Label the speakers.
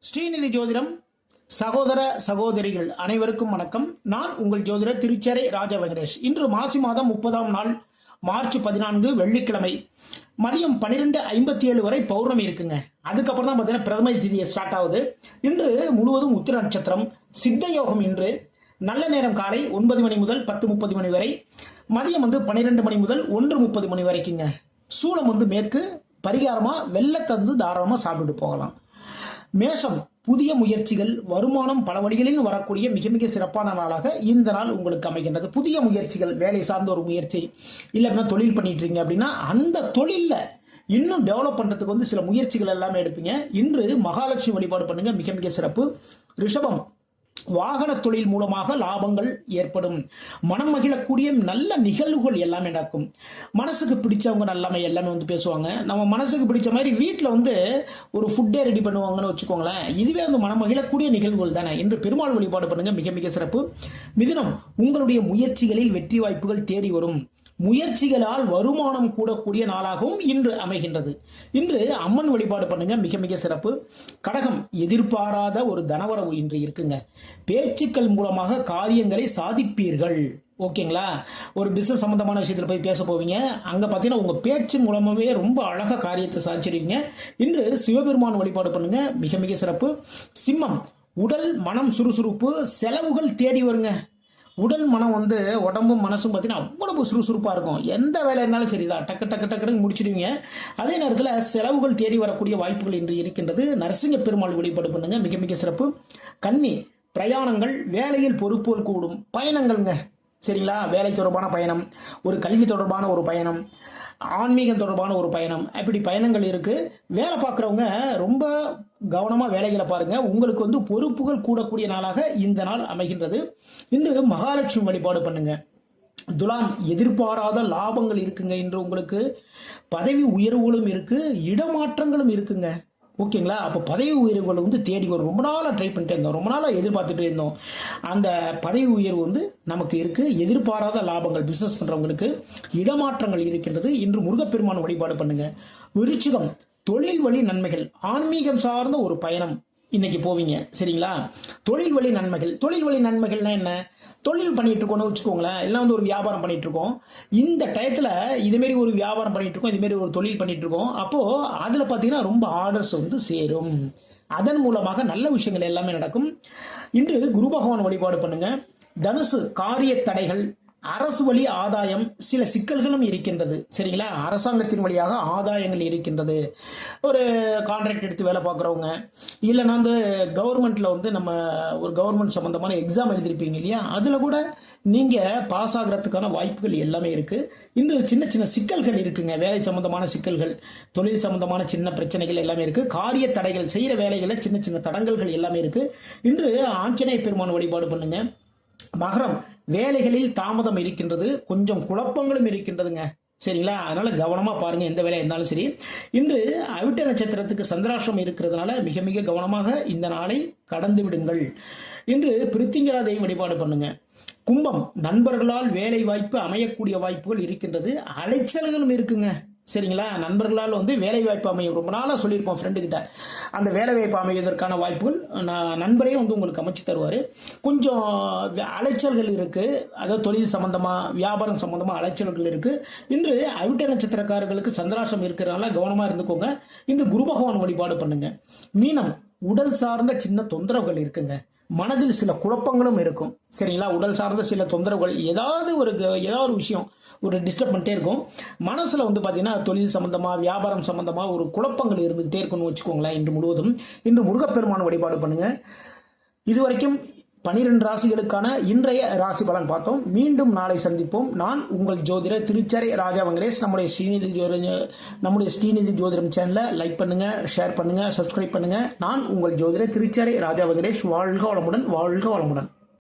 Speaker 1: ஸ்ரீநிதி ஜோதிடம் சகோதர சகோதரிகள் அனைவருக்கும் வணக்கம். நான் உங்கள் ஜோதிடர் திருச்சேரை ராஜா வெங்கடேஷ். இன்று மாசி மாதம் 30ஆம் நாள் மார்ச் 14 வெள்ளிக்கிழமை மதியம் 12:57 வரை பௌர்ணமி இருக்குங்க. அதுக்கப்புறம் தான் பார்த்தீங்கன்னா பிரதம திதியை ஸ்டார்ட் ஆகுது. இன்று முழுவதும் உத்திர நட்சத்திரம், சித்த யோகம். இன்று நல்ல நேரம் காலை 9 மணி முதல் 10:30 மணி வரை, மதியம் 12 மணி முதல் 1:30 மணி வரைக்குங்க. சூலம் மேற்கு, பரிகாரமா வெள்ளத்தந்து தாராளமாக சாப்பிட்டு போகலாம். மேஷம், புதிய முயற்சிகள், வருமானம் பல வழிகளில் வரக்கூடிய மிக மிக சிறப்பான நாளாக இந்த நாள் உங்களுக்கு அமைகின்றது. புதிய முயற்சிகள், வேலை சார்ந்த ஒரு முயற்சி, இல்லை அப்படின்னா தொழில் பண்ணிட்டு இருக்கீங்க அப்படின்னா அந்த தொழிலில் இன்னும் டெவலப் பண்ணுறதுக்கு சில முயற்சிகள் எல்லாமே எடுப்பீங்க. இன்று மகாலட்சுமி வழிபாடு பண்ணுங்க, மிக மிக சிறப்பு. ரிஷபம், வாகன தொழில் மூலமாக லாபங்கள் ஏற்படும். மனம் மகிழக்கூடிய நல்ல நிகழ்வுகள் எல்லாமே நடக்கும். மனசுக்கு பிடிச்சவங்க எல்லாமே பேசுவாங்க. நம்ம மனசுக்கு பிடிச்ச மாதிரி வீட்டில் ஒரு ஃபுட்டே ரெடி பண்ணுவாங்கன்னு வச்சுக்கோங்களேன். இதுவே மனம் மகிழக்கூடிய நிகழ்வுகள் தானே. இன்று பெருமாள் வழிபாடு பண்ணுங்க, மிக மிக சிறப்பு. மிதுனம், உங்களுடைய முயற்சிகளில் வெற்றி வாய்ப்புகள் தேடி வரும். முயற்சிகளால் வருமானம் கூடக்கூடிய நாளாகவும் இன்று அமைகின்றது. இன்று அம்மன் வழிபாடு பண்ணுங்க, மிக மிக சிறப்பு. கடகம், எதிர்பாராத ஒரு தனவரவு இன்று இருக்குங்க. பேச்சுக்கள் மூலமாக காரியங்களை சாதிப்பீர்கள். ஓகேங்களா? ஒரு பிசினஸ் சம்பந்தமான விஷயத்தில் போய் பேச போவீங்க. அங்கே பார்த்தீங்கன்னா உங்கள் பேச்சு மூலமாகவே ரொம்ப அழகாக காரியத்தை சாதிச்சிருவீங்க. இன்று சிவபெருமான் வழிபாடு பண்ணுங்க, மிக மிக சிறப்பு. சிம்மம், உடல் மனம் சுறுசுறுப்பு, செலவுகள் தேடி வருங்க. உடல் மனம் உடம்பும் மனசும் பார்த்தீங்கன்னா அவ்வளவு சுறுசுறுப்பாக இருக்கும். எந்த வேலை இருந்தாலும் சரிதான், டக்கு டக்கு டக்குன்னு முடிச்சிடுவீங்க. அதே நேரத்தில் செலவுகள் தேடி வரக்கூடிய வாய்ப்புகள் இன்று இருக்கின்றது. நரசிங்க பெருமாள் வழிபாடு பண்ணுங்க, மிக மிக சிறப்பு. கன்னி, பிரயாணங்கள், வேலையில் பொறுப்புகள் கூடும். பயணங்கள்ங்க, சரிங்களா? வேலை தொடர்பான பயணம், ஒரு கல்வி தொடர்பான ஒரு பயணம், ஆன்மீகம் தொடர்பான ஒரு பயணம், அப்படி பயணங்கள் இருக்கு. வேலை பார்க்குறவங்க ரொம்ப கவனமாக வேலைகளை பாருங்க. உங்களுக்கு பொறுப்புகள் கூடக்கூடிய நாளாக இந்த நாள் அமைகின்றது. இன்று மகாலட்சுமி வழிபாடு பண்ணுங்க. துலாம், எதிர்பாராத லாபங்கள் இருக்குங்க. இன்று உங்களுக்கு பதவி உயர்வுகளும் இருக்கு, இடமாற்றங்களும் இருக்குங்க. ஓகேங்களா? அப்போ பதவி உயர்வுகள் தேடி வரும். ரொம்ப நாளாக ட்ரை பண்ணிட்டு இருந்தோம், ரொம்ப நாளாக எதிர்பார்த்துட்டு இருந்தோம். அந்த பதவி உயர்வு நமக்கு இருக்கு. எதிர்பாராத லாபங்கள், பிசினஸ் பண்றவங்களுக்கு இடமாற்றங்கள் இருக்கின்றது. இன்று முருகப்பெருமான் வழிபாடு பண்ணுங்க. விருச்சிகம், தொழில் வழி நன்மைகள், ஆன்மீகம் சார்ந்த ஒரு பயணம் இன்னைக்கு போவீங்க, சரிங்களா? தொழில் வழி நன்மைகள். தொழில் வழி நன்மைகள்னா என்ன? தொழில் பண்ணிட்டு இருக்கோம்னு வச்சுக்கோங்களேன், எல்லாம் ஒரு வியாபாரம் பண்ணிட்டு இருக்கோம். இந்த டயத்துல இதுமாரி ஒரு வியாபாரம் பண்ணிட்டு இருக்கோம், இதுமாரி ஒரு தொழில் பண்ணிட்டு இருக்கோம். அப்போ அதுல பாத்தீங்கன்னா ரொம்ப ஆர்டர்ஸ் சேரும். அதன் மூலமாக நல்ல விஷயங்கள் எல்லாமே நடக்கும். இன்று குரு பகவான் வழிபாடு பண்ணுங்க. தனுசு, காரிய தடைகள், அரசு வழி ஆதாயம், சில சிக்கல்களும் இருக்கின்றது, சரிங்களா? அரசாங்கத்தின் வழியாக ஆதாயங்கள் இருக்கின்றது. ஒரு கான்ட்ராக்ட் எடுத்து வேலை பார்க்குறவங்க, இல்லைன்னா கவர்மெண்ட்ல நம்ம ஒரு கவர்மெண்ட் சம்பந்தமான எக்ஸாம் எழுதிருப்பீங்க இல்லையா, அதில் கூட நீங்கள் பாஸ் ஆகிறதுக்கான வாய்ப்புகள் எல்லாமே இருக்கு. இன்று சின்ன சின்ன சிக்கல்கள் இருக்குங்க. வேலை சம்பந்தமான சிக்கல்கள், தொழில் சம்பந்தமான சின்ன பிரச்சனைகள் எல்லாமே இருக்கு. காரிய தடைகள், செய்கிற வேலைகளில் சின்ன சின்ன தடங்கல்கள் எல்லாமே இருக்கு. இன்று ஆஞ்சநேய பெருமான் வழிபாடு பண்ணுங்க. மகரம், வேலைகளில் தாமதம் இருக்கின்றது, கொஞ்சம் குழப்பங்களும் இருக்கின்றதுங்க, சரிங்களா? அதனால கவனமா பாருங்க, எந்த வேலை இருந்தாலும் சரி. இன்று அவிட்ட நட்சத்திரத்துக்கு சந்திராஷ்டிரம் இருக்கிறதுனால மிக மிக கவனமாக இந்த நாளை கடந்து விடுங்கள். இன்று பிரித்திங்கரா தேவி வழிபாடு பண்ணுங்க. கும்பம், நண்பர்களால் வேலை வாய்ப்பு அமையக்கூடிய வாய்ப்புகள் இருக்கின்றது, அலைச்சல்களும் இருக்குங்க, சரிங்களா? நண்பர்களால் வேலை வாய்ப்பு அமையும். ரொம்ப நாளாக சொல்லியிருப்போம் ஃப்ரெண்டு கிட்ட, அந்த வேலை வாய்ப்பு அமைவதற்கான வாய்ப்புகள் நண்பரே உங்களுக்கு அமைச்சு தருவார். கொஞ்சம் அலைச்சல்கள் இருக்கு, அதாவது தொழில் சம்பந்தமா, வியாபாரம் சம்பந்தமா அலைச்சல்கள் இருக்கு. இன்று அவிட்ட நட்சத்திரக்காரர்களுக்கு சந்திராஷ்டிரம் இருக்கிறதுனால கவனமா இருந்துக்கோங்க. இன்று குரு பகவான் வழிபாடு பண்ணுங்க. மீனம், உடல் சார்ந்த சின்ன தொந்தரவுகள் இருக்குங்க. மனதில் சில குழப்பங்களும் இருக்கும், சரிங்களா? உடல் சார்ந்த சில தொந்தரவுகள், ஏதாவது ஒரு விஷயம் ஒரு டிஸ்டர்ப் பண்ணிட்டே இருக்கும். மனசுல பார்த்தீங்கன்னா தொழில் சம்பந்தமா, வியாபாரம் சம்பந்தமா ஒரு குழப்பங்கள் இருந்துகிட்டே இருக்குன்னு வச்சுக்கோங்களேன். இன்று முழுவதும் இன்று முருகப்பெருமான் வழிபாடு பண்ணுங்க. இதுவரைக்கும் 12 ராசிகளுக்கான இன்றைய ராசி பலன் பார்த்தோம். மீண்டும் நாளை சந்திப்போம். நான் உங்கள் ஜோதிடர் திருச்சேரை ராஜா வெங்கடேஷ். நம்முடைய ஸ்ரீநிதி ஜோதிடம் சேனலை லைக் பண்ணுங்க, ஷேர் பண்ணுங்க, சப்ஸ்கிரைப் பண்ணுங்க. நான் உங்கள் ஜோதிடர் திருச்சேரை ராஜா வெங்கடேஷ். வாழ்க வளமுடன், வாழ்க வளமுடன்.